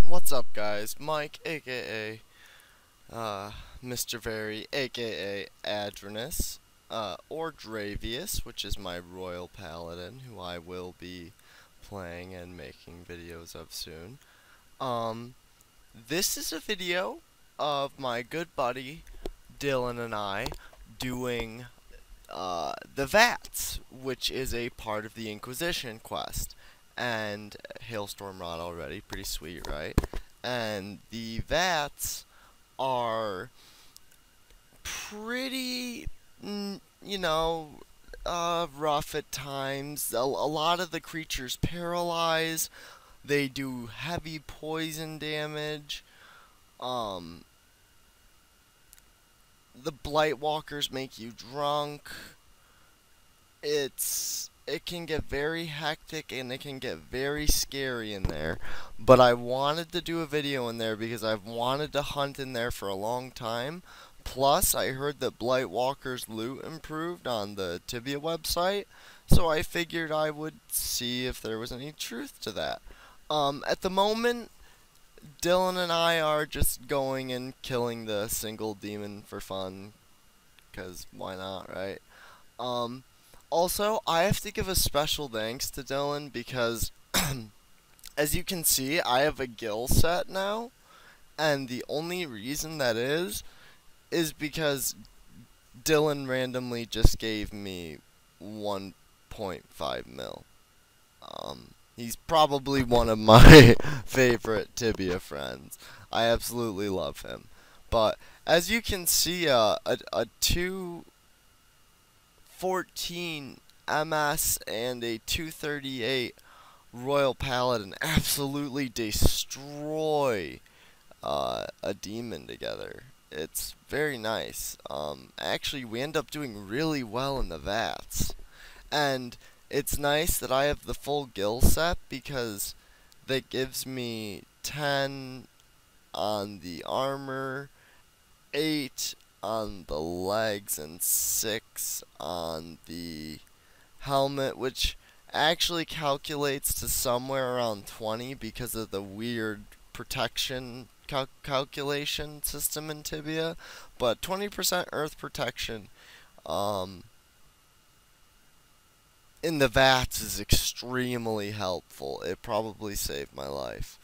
What's up, guys? Mike, aka MrVerry, aka Adronus, or Dravius, which is my royal paladin, who I will be playing and making videos of soon. Um, this is a video of my good buddy Dylan and I doing the Vats, which is a part of the Inquisition quest. And Hailstorm Rod already, pretty sweet, right? And the Vats are pretty, rough at times. A lot of the creatures paralyze. They do heavy poison damage. Um, the Blight Walkers make you drunk. It can get very hectic and it can get very scary in there. But I wanted to do a video in there because I've wanted to hunt in there for a long time. Plus, I heard that Blight Walker's loot improved on the Tibia website, so I figured I would see if there was any truth to that. At the moment, Dylan and I are just going and killing the single demon for fun, because why not, right? Also, I have to give a special thanks to Dylan because, as you can see, I have a gill set now, and the only reason that is because Dylan randomly just gave me 1.5 mil. He's probably one of my favorite Tibia friends. I absolutely love him. But as you can see, a 214 MS and a 238 Royal Paladin absolutely destroy a demon together. It's very nice. Actually, we end up doing really well in the Vats. And it's nice that I have the full gill set because that gives me 10 on the armor, 8 on the legs, and 6 on the helmet, which actually calculates to somewhere around 20 because of the weird protection calculation system in Tibia. But 20% earth protection in the Vats is extremely helpful. It probably saved my life.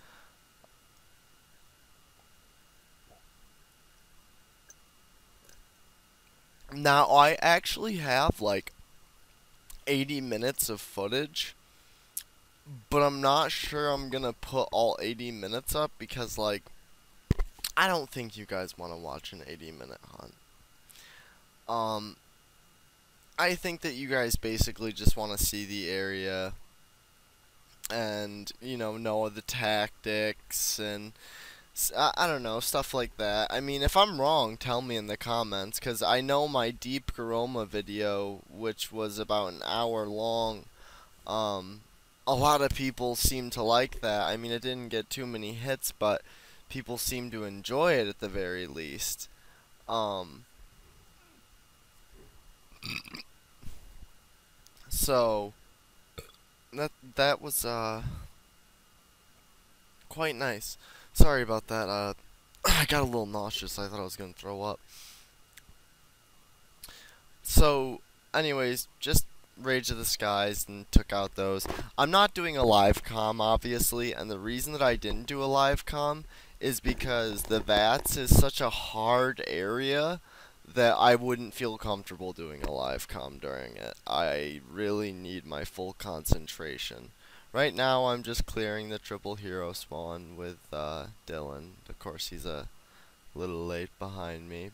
Now, I actually have like 80 minutes of footage, but I'm not sure I'm gonna put all 80 minutes up because, like, I don't think you guys want to watch an 80-minute hunt. I think that you guys basically just want to see the area and, know the tactics and I don't know, stuff like that. I mean, if I'm wrong, tell me in the comments, because I know my Deep Garoma video, which was about an hour long, a lot of people seem to like that. I mean, it didn't get too many hits, but people seem to enjoy it at the very least. So that was quite nice. Sorry about that. I got a little nauseous. I thought I was gonna throw up. So, anyways, just Rage of the Skies and took out those. I'm not doing a live comm, obviously, and the reason that I didn't do a live comm is because the Vats is such a hard area that I wouldn't feel comfortable doing a live comm during it. I really need my full concentration. Right now, I'm just clearing the triple hero spawn with Dylan. Of course, he's a little late behind me.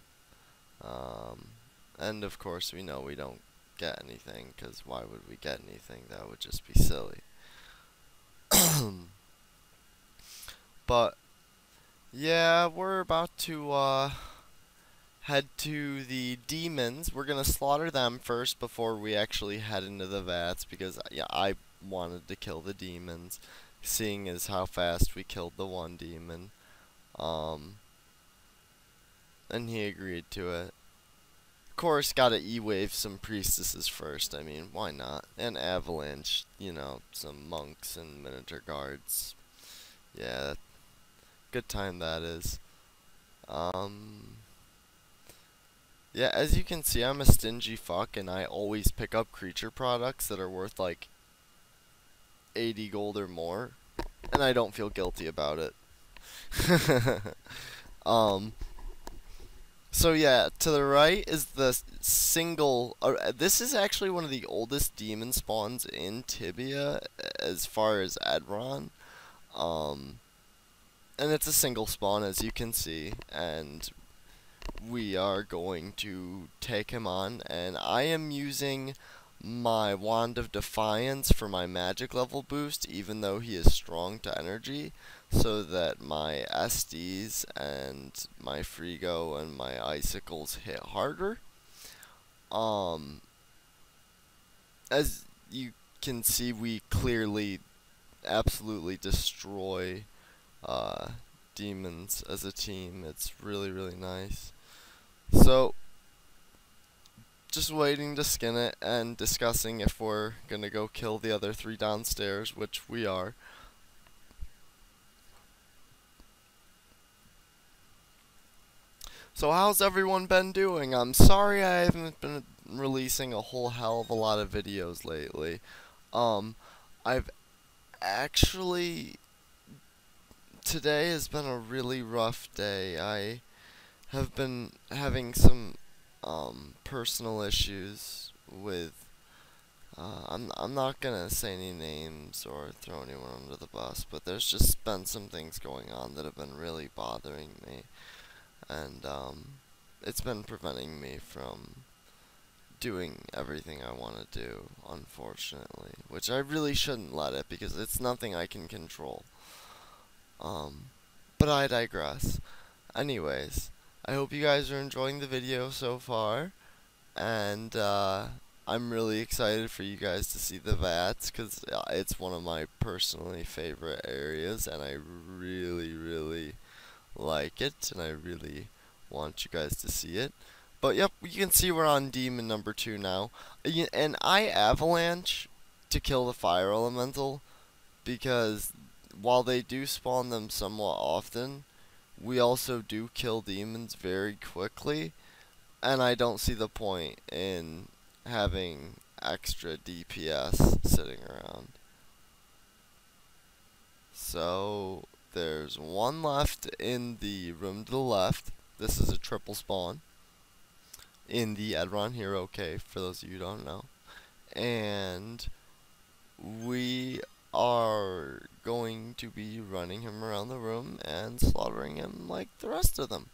And of course, we know we don't get anything, because why would we get anything? That would just be silly. But, yeah, we're about to head to the demons. We're gonna slaughter them first before we actually head into the Vats, because, yeah, I wanted to kill the demons, seeing as how fast we killed the one demon. And he agreed to it. Of course, gotta E-wave some priestesses first. I mean, why not? And avalanche, some monks and miniature guards. Yeah, Good time that is. Yeah, as you can see, I'm a stingy fuck, and I always pick up creature products that are worth like 80 gold or more, and I don't feel guilty about it. um, so yeah, to the right is the single. This is actually one of the oldest demon spawns in Tibia, as far as Adron. Um, and it's a single spawn, as you can see, and we are going to take him on, and I am using my Wand of Defiance for my magic level boost, even though he is strong to energy, so that my SDs and my Frigo and my Icicles hit harder. As you can see, we clearly absolutely destroy demons as a team. It's really, really nice. So, just waiting to skin it and discussing if we're gonna go kill the other 3 downstairs, which we are. So how's everyone been doing? I'm sorry I haven't been releasing a whole hell of a lot of videos lately. I've actually... Today has been a really rough day. I have been having some personal issues with I'm not gonna say any names or throw anyone under the bus, but there's just been some things going on that have been really bothering me, and it's been preventing me from doing everything I want to do, unfortunately, which I really shouldn't let it, because it's nothing I can control. But I digress. Anyways, I hope you guys are enjoying the video so far, and I'm really excited for you guys to see the Vats, because it's one of my personally favorite areas, and I really, really like it, and I really want you guys to see it. But yep, you can see we're on demon number 2 now, and I avalanche to kill the fire elemental, because while they do spawn them somewhat often, we also do kill demons very quickly, and I don't see the point in having extra DPS sitting around. So, there's one left in the room to the left. This is a triple spawn in the Adron Hero Cave, for those of you who don't know. And we are going to be running him around the room and slaughtering him like the rest of them.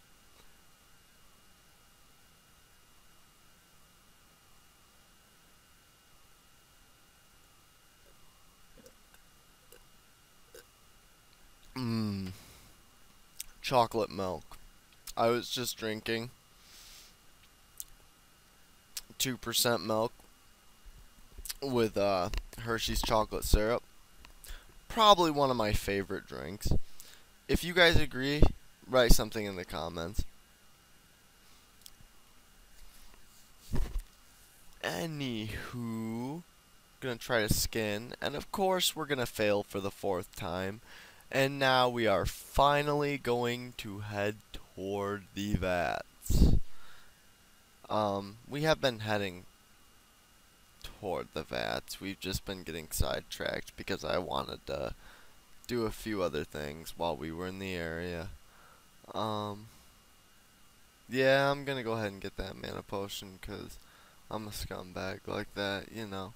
Chocolate milk. I was just drinking 2% milk with Hershey's chocolate syrup. Probably one of my favorite drinks. If you guys agree, write something in the comments. Anywho, gonna try to skin, and of course we're gonna fail for the 4th time. And now we are finally going to head toward the Vats. We have been heading toward the Vats. We've just been getting sidetracked because I wanted to do a few other things while we were in the area. Yeah, I'm gonna go ahead and get that mana potion because I'm a scumbag like that, you know.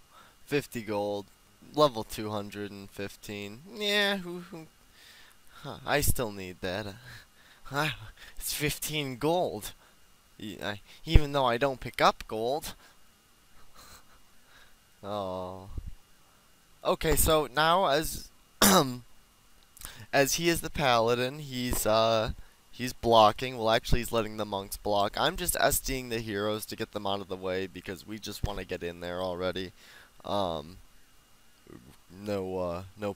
50 gold, level 215. Yeah, I still need that. It's 15 gold. Even though I don't pick up gold. Oh. Okay, so now as as he is the paladin, he's blocking. Well, actually, he's letting the monks block. I'm just SDing the heroes to get them out of the way because we just want to get in there already. No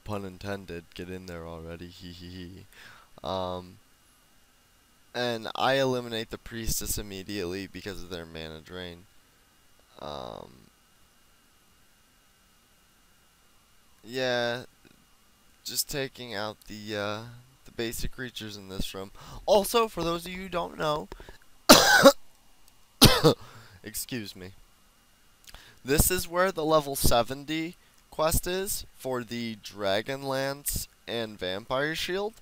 pun intended. Get in there already. Hee hee hee. And I eliminate the priestess immediately because of their mana drain. Yeah, just taking out the basic creatures in this room. Also, for those of you who don't know, excuse me, this is where the level 70 quest is for the Dragonlance and Vampire Shield.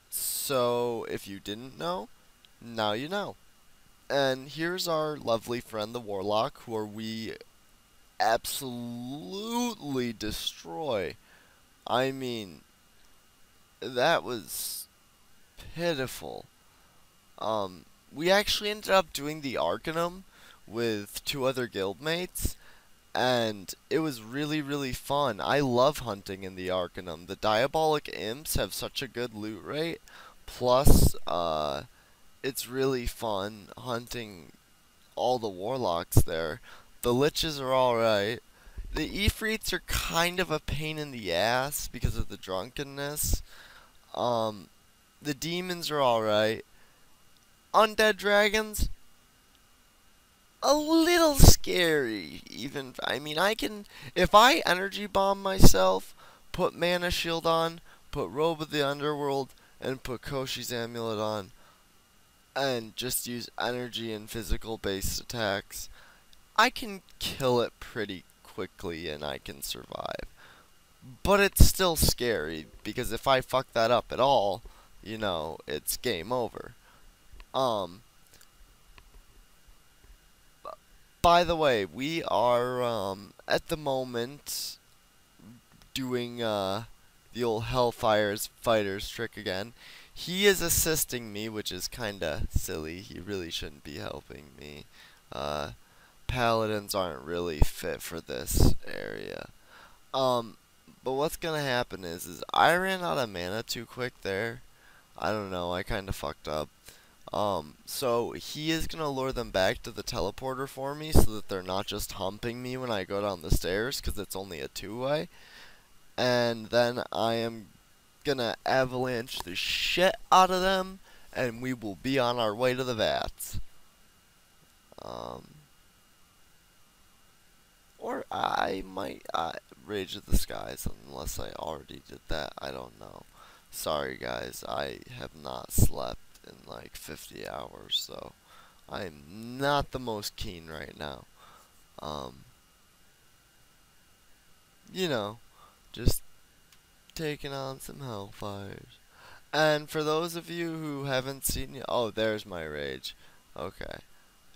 So, if you didn't know, now you know. And here's our lovely friend, the Warlock, who we absolutely destroy. I mean, that was pitiful. We actually ended up doing the Arcanum with 2 other guildmates, and it was really, really fun. I love hunting in the Arcanum. The Diabolic Imps have such a good loot rate, plus, it's really fun hunting all the Warlocks there. The Liches are alright. The Ifrits are kind of a pain in the ass because of the drunkenness. The Demons are alright. Undead Dragons, a little scary. Even, I mean, if I energy bomb myself, put Mana Shield on, put Robe of the Underworld, and put Koshi's Amulet on, and just use energy and physical based attacks, I can kill it pretty quickly and I can survive. But it's still scary, because if I fuck that up at all, you know, it's game over. By the way, we are, at the moment, doing, the old Hellfire's fighter's trick again. He is assisting me, which is kinda silly. He really shouldn't be helping me. Paladins aren't really fit for this area. But what's gonna happen is I ran out of mana too quick there. I don't know, I kinda fucked up. So he is gonna lure them back to the teleporter for me so that they're not just humping me when I go down the stairs, because it's only a 2-way. And then I am gonna avalanche the shit out of them, and we will be on our way to the Vats. Or I might Rage of the Skies, unless I already did that. I don't know. Sorry guys, I have not slept in like 50 hours, so I'm not the most keen right now. You know, just taking on some Hellfires. And for those of you who haven't seen it, oh, there's my rage. Okay.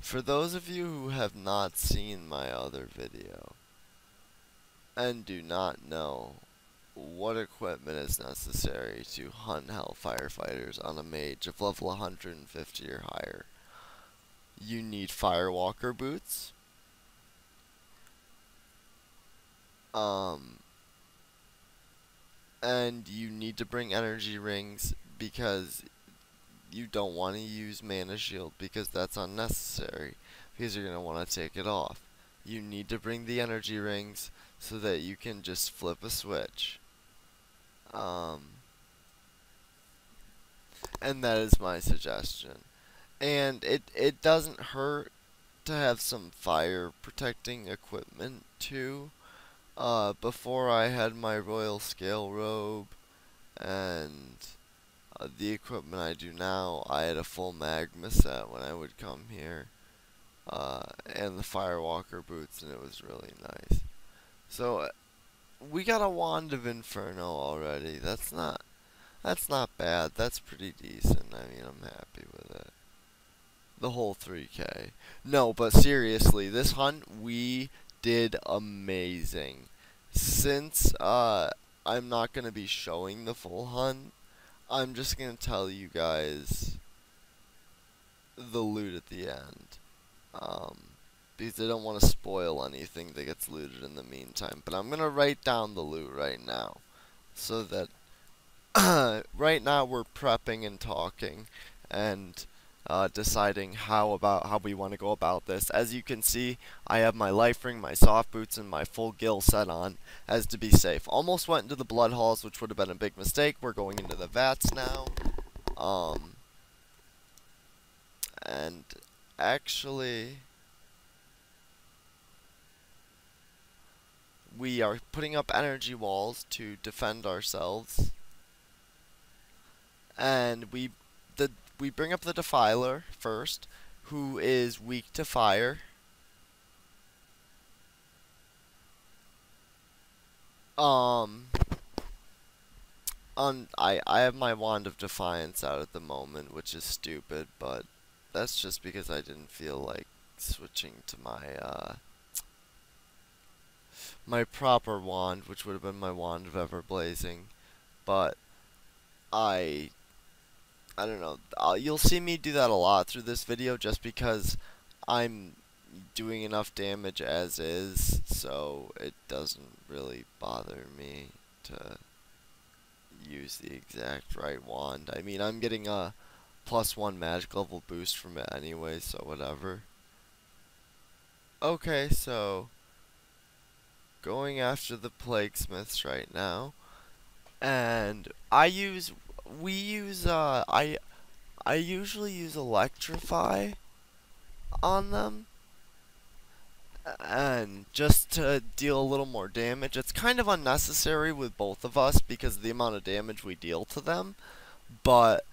For those of you who have not seen my other video and do not know what equipment is necessary to hunt Hellfire fighters on a mage of level 150 or higher, you need Firewalker boots, and you need to bring energy rings, because you don't want to use Mana Shield because that's unnecessary, because you're going to want to take it off. You need to bring the energy rings so that you can just flip a switch. And that is my suggestion. And it doesn't hurt to have some fire protecting equipment too. Before I had my Royal Scale Robe and the equipment I do now, I had a full magma set when I would come here, and the Firewalker boots, and it was really nice. So we got a Wand of Inferno already. That's not bad. That's pretty decent. I mean, I'm happy with it. The whole 3K. No, but seriously, this hunt we did amazing. Since I'm not gonna be showing the full hunt, I'm just gonna tell you guys the loot at the end, because I don't want to spoil anything that gets looted in the meantime. But I'm gonna write down the loot right now, so that right now we're prepping and talking and deciding how we want to go about this. As you can see, I have my life ring, my soft boots, and my full gill set on as to be safe. Almost went into the blood halls, which would have been a big mistake. We're going into the Vats now. And actually, we are putting up energy walls to defend ourselves. and we bring up the Defiler first, who is weak to fire. Um, I have my Wand of Defiance out at the moment, which is stupid, but that's just because I didn't feel like switching to my proper wand, which would have been my Wand of Everblazing. But I don't know. You'll see me do that a lot through this video, just because I'm doing enough damage as is, so it doesn't really bother me to use the exact right wand. I mean, I'm getting a +1 magic level boost from it anyway, so whatever. Okay, so going after the Plaguesmiths right now, and I usually use Electrify on them, and just to deal a little more damage. It's kind of unnecessary with both of us because of the amount of damage we deal to them, but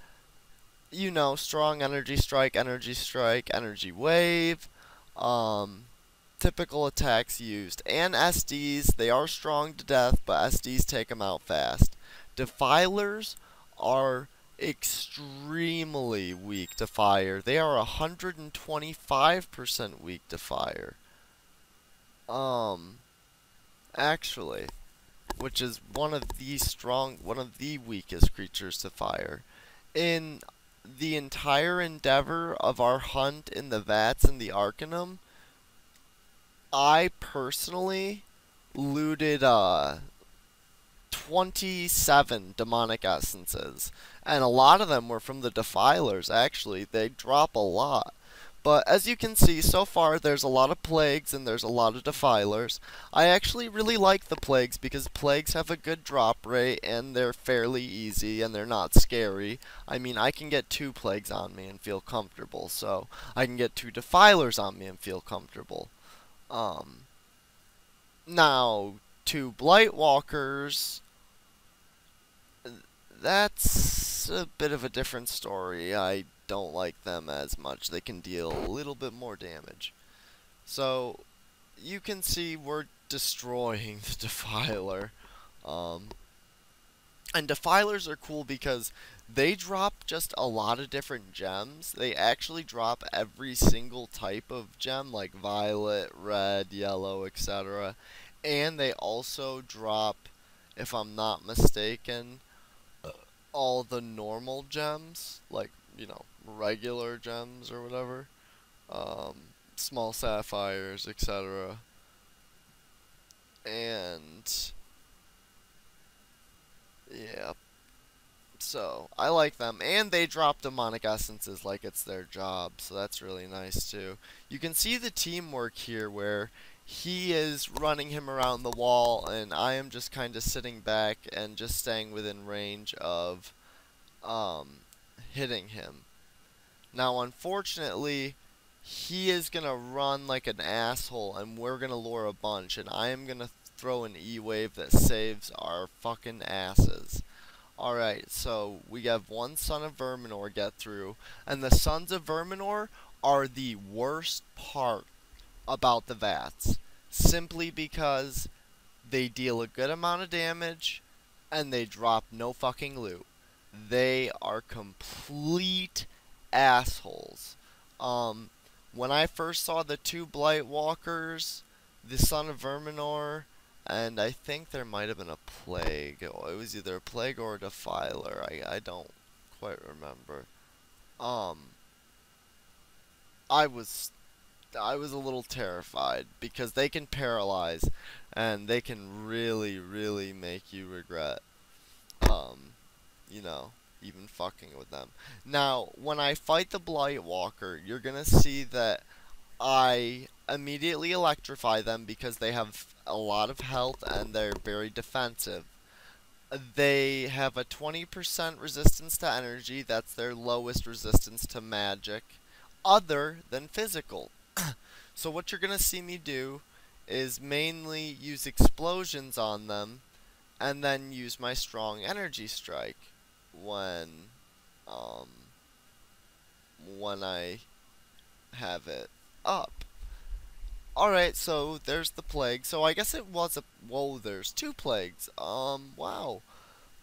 you know, strong energy strike, energy wave, typical attacks used. And SDs, they are strong to death, but SDs take them out fast. Defilers are extremely weak to fire. They are 125% weak to fire. Actually, which is one of the weakest creatures to fire. In the entire endeavor of our hunt in the Vats and the Arcanum, I personally looted 27 demonic essences, and a lot of them were from the Defilers. Actually, they drop a lot. But as you can see, so far there's a lot of plagues and there's a lot of Defilers. I actually really like the plagues because plagues have a good drop rate and they're fairly easy and they're not scary. I mean, I can get 2 plagues on me and feel comfortable, so I can get 2 Defilers on me and feel comfortable. Now, 2 Blightwalkers, that's a bit of a different story. I don't like them as much. They can deal a little bit more damage. So, you can see we're destroying the Defiler. And Defilers are cool because they drop just a lot of different gems. They actually drop every single type of gem, like violet, red, yellow, etc. And they also drop, if I'm not mistaken, all the normal gems, like, you know, regular gems or whatever, small sapphires, etc. And yeah, so I like them, and they drop demonic essences like it's their job, so that's really nice too. You can see the teamwork here where he is running him around the wall and I am just kind of sitting back and just staying within range of hitting him. Now, unfortunately, he is going to run like an asshole, and we're going to lure a bunch, and I am going to throw an E-wave that saves our fucking asses. Alright, so we have one Son of Verminor get through, and the Sons of Verminor are the worst part about the Vats, simply because they deal a good amount of damage, and they drop no fucking loot. They are complete assholes. When I first saw the 2 Blightwalkers, the Son of Verminor, and I think there might have been a plague. It was either a plague or a Defiler. I don't quite remember. I was a little terrified because they can paralyze and they can really, really make you regret you know, even fucking with them. Now, when I fight the Blightwalker, you're gonna see that I immediately electrify them because they have a lot of health and they're very defensive. They have a 20% resistance to energy. That's their lowest resistance to magic, other than physical. So what you're gonna see me do is mainly use explosions on them and then use my strong energy strike when when I have it up. Alright, so there's the plague. So I guess it was a... Whoa, there's 2 plagues. Wow.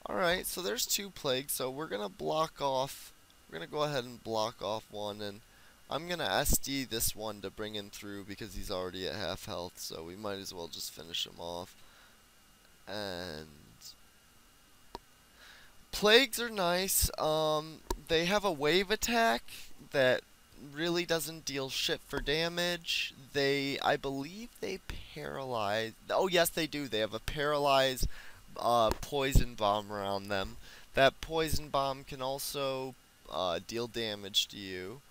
Alright, so there's 2 plagues, so we're gonna block off... We're gonna go ahead and block off one, and I'm gonna SD this one to bring him through because he's already at half health, so we might as well just finish him off. And... Plagues are nice. They have a wave attack that really doesn't deal shit for damage. I believe they paralyze... Oh, yes, they do. They have a paralyze poison bomb around them. That poison bomb can also deal damage to you.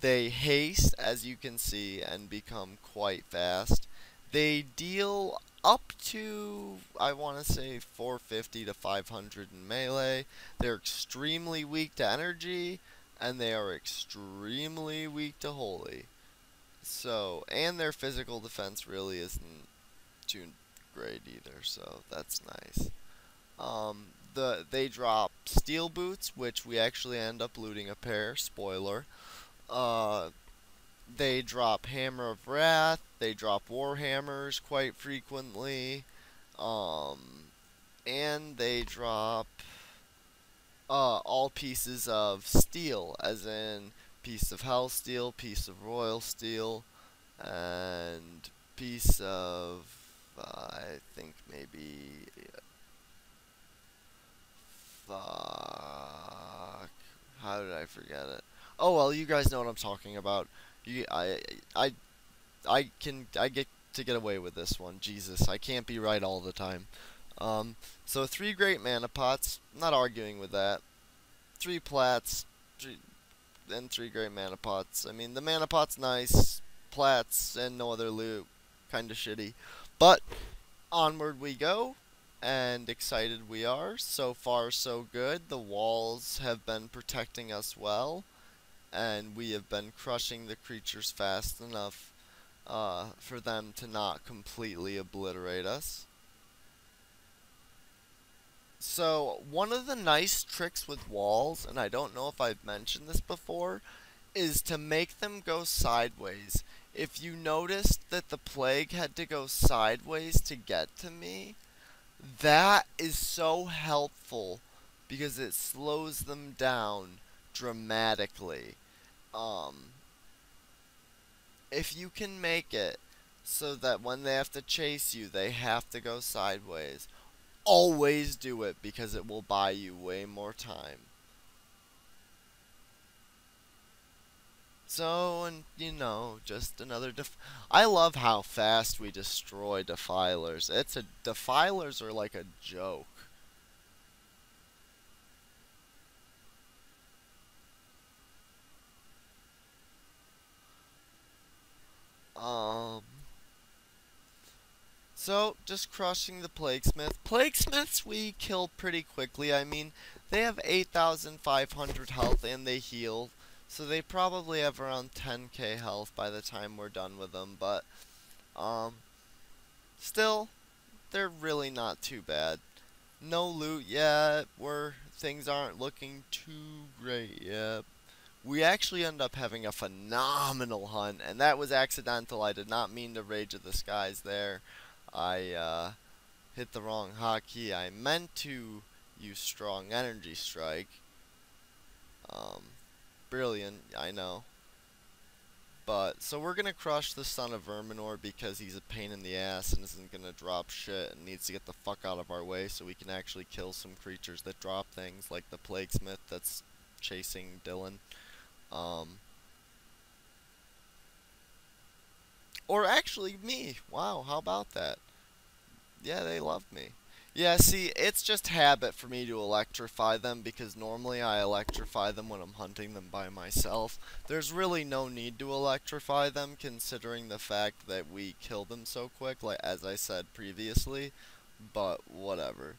They haste, as you can see, and become quite fast. They deal up to, I want to say, 450 to 500 in melee. They're extremely weak to energy, and they are extremely weak to holy. So, and their physical defense really isn't too great either, so that's nice. They drop steel boots, which we actually end up looting a pair, spoiler. They drop Hammer of Wrath, they drop Warhammers quite frequently, and they drop all pieces of steel, as in piece of Hell Steel, piece of Royal Steel, and piece of, I think maybe, fuck, how did I forget it? Oh well, you guys know what I'm talking about. I get to get away with this one. Jesus, I can't be right all the time. So 3 great mana pots. Not arguing with that. 3 plats, and 3 great mana pots. I mean, the mana pot's nice. Plats and no other loot, kinda shitty. But onward we go, and excited we are. So far, so good. The walls have been protecting us well, and we have been crushing the creatures fast enough for them to not completely obliterate us. So, one of the nice tricks with walls, and I don't know if I've mentioned this before, is to make them go sideways. If you noticed that the plague had to go sideways to get to me, that is so helpful because it slows them down dramatically. If you can make it so that when they have to chase you, they have to go sideways, always do it because it will buy you way more time. So, and you know, just another I love how fast we destroy defilers. Defilers are like a joke. So, just crushing the Plaguesmith. Plaguesmiths we kill pretty quickly. I mean, they have 8,500 health and they heal. So they probably have around 10k health by the time we're done with them. But, still, they're really not too bad. No loot yet. Things aren't looking too great yet. We actually end up having a phenomenal hunt, and that was accidental. I did not mean to Rage of the Skies there. I hit the wrong hotkey. I meant to use Strong Energy Strike. Brilliant, I know. But, so we're gonna crush the Son of Verminor because he's a pain in the ass and isn't gonna drop shit and needs to get the fuck out of our way so we can actually kill some creatures that drop things, like the Plaguesmith that's chasing Dylan. Or actually me. Wow, how about that? Yeah, they love me. Yeah, see, it's just habit for me to electrify them because normally I electrify them when I'm hunting them by myself. There's really no need to electrify them considering the fact that we kill them so quick, like as I said previously, but whatever.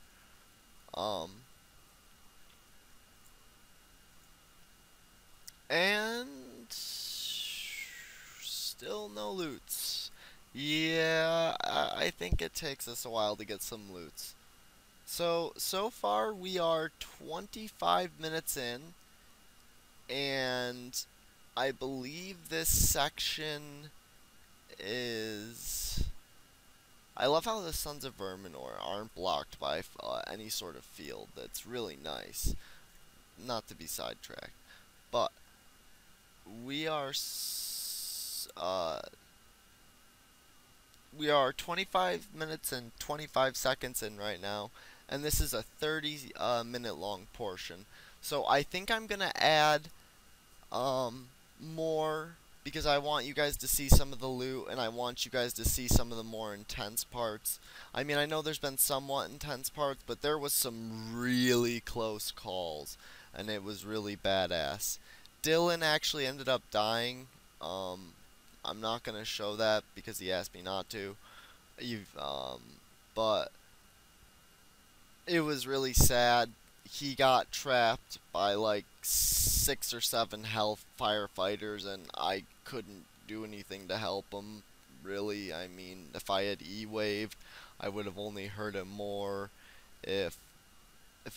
And still no loots. Yeah, I think it takes us a while to get some loots. So far we are 25 minutes in, And I believe this section is... I love how the Sons of Verminor aren't blocked by any sort of field. That's really nice. Not to be sidetracked. But we are... we are 25 minutes and 25 seconds in right now, and this is a 30 minute long portion. So I think I'm gonna add more, because I want you guys to see some of the loot, and I want you guys to see some of the more intense parts. I mean, I know there's been somewhat intense parts, but there was some really close calls, and it was really badass. Dylan actually ended up dying. I'm not gonna show that because he asked me not to. But it was really sad. He got trapped by like 6 or 7 Hellfire fighters, and I couldn't do anything to help him. Really, I mean, if I had E-waved, I would have only hurt him more. If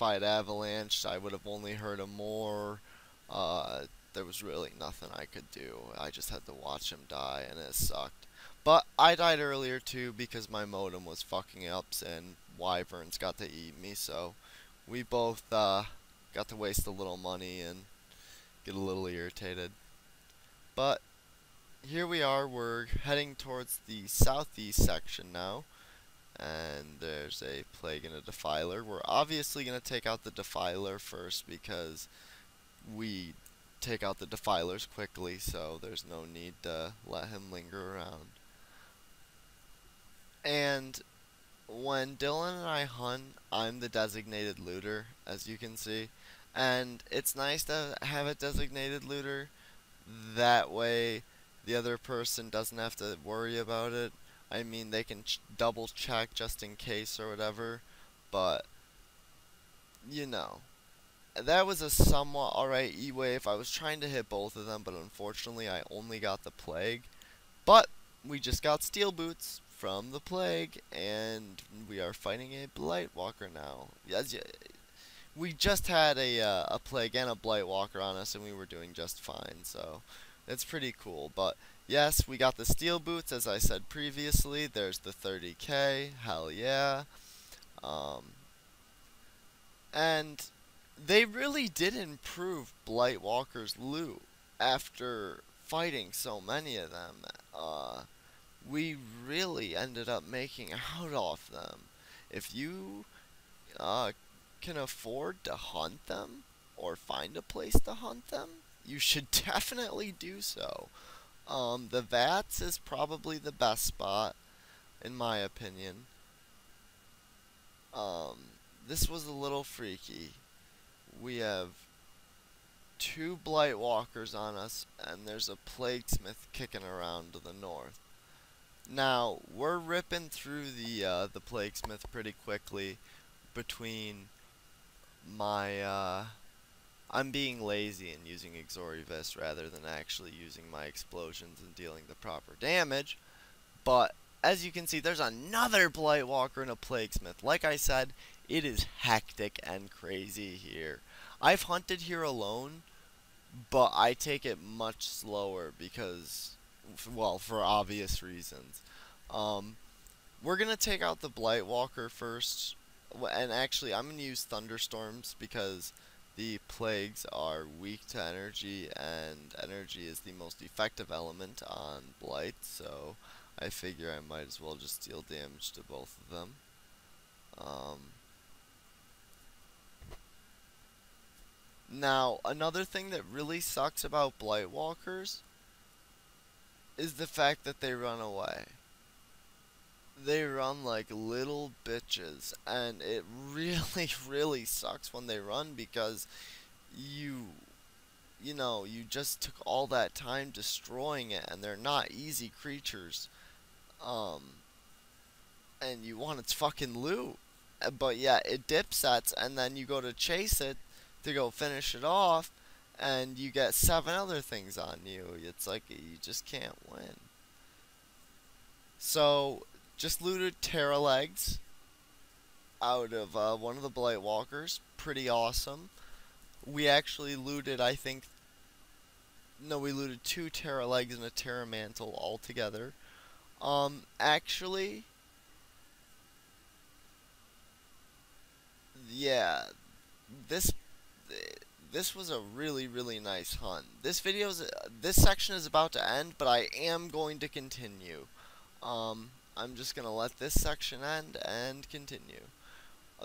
I had avalanched, I would have only hurt him more. There was really nothing I could do. I just had to watch him die, and it sucked. But I died earlier too because my modem was fucking up, and wyverns got to eat me, so we both got to waste a little money and get a little irritated. But here we are, we're heading towards the southeast section now, and there's a plague and a defiler. We're obviously going to take out the defiler first because we take out the defilers quickly, so there's no need to let him linger around. And when Dylan and I hunt, I'm the designated looter, as you can see. And it's nice to have a designated looter. That way, the other person doesn't have to worry about it. I mean, they can double check just in case or whatever. But, you know. That was a somewhat alright E-wave. I was trying to hit both of them, but unfortunately I only got the plague. But we just got steel boots from the plague, and we are fighting a Blightwalker now. We just had a plague and a Blightwalker on us, and we were doing just fine, so it's pretty cool. But yes, we got the steel boots, as I said previously. There's the 30k, hell yeah. And they really did improve Blightwalker's loot after fighting so many of them. We really ended up making out off them. If you can afford to hunt them or find a place to hunt them, you should definitely do so. The Vats is probably the best spot, in my opinion. This was a little freaky. We have 2 Blightwalkers on us, and there's a Plaguesmith kicking around to the north. Now, we're ripping through the Plaguesmith pretty quickly between my, I'm being lazy and using Exorivis rather than actually using my explosions and dealing the proper damage. But, as you can see, there's another Blightwalker and a Plaguesmith. Like I said, it is hectic and crazy here. I've hunted here alone, but I take it much slower because, well, for obvious reasons. We're going to take out the Blightwalker first, and actually I'm going to use Thunderstorms because the plagues are weak to energy, and energy is the most effective element on Blight, so I figure I might as well just deal damage to both of them. Now, another thing that really sucks about Blightwalkers is the fact that they run away. They run like little bitches, and it really, really sucks when they run because you know, you just took all that time destroying it, and they're not easy creatures. And you want its fucking loot. But yeah, it dip sets, and then you go to chase it to go finish it off, and you get 7 other things on you. It's like you just can't win. So, just looted Terra Legs out of one of the Blightwalkers. Pretty awesome. We actually looted, I think, no, we looted 2 Terra legs and a Terra mantle altogether. Actually, yeah, this this was a really nice hunt. This section is about to end, but I am going to continue. I'm just gonna let this section end and continue.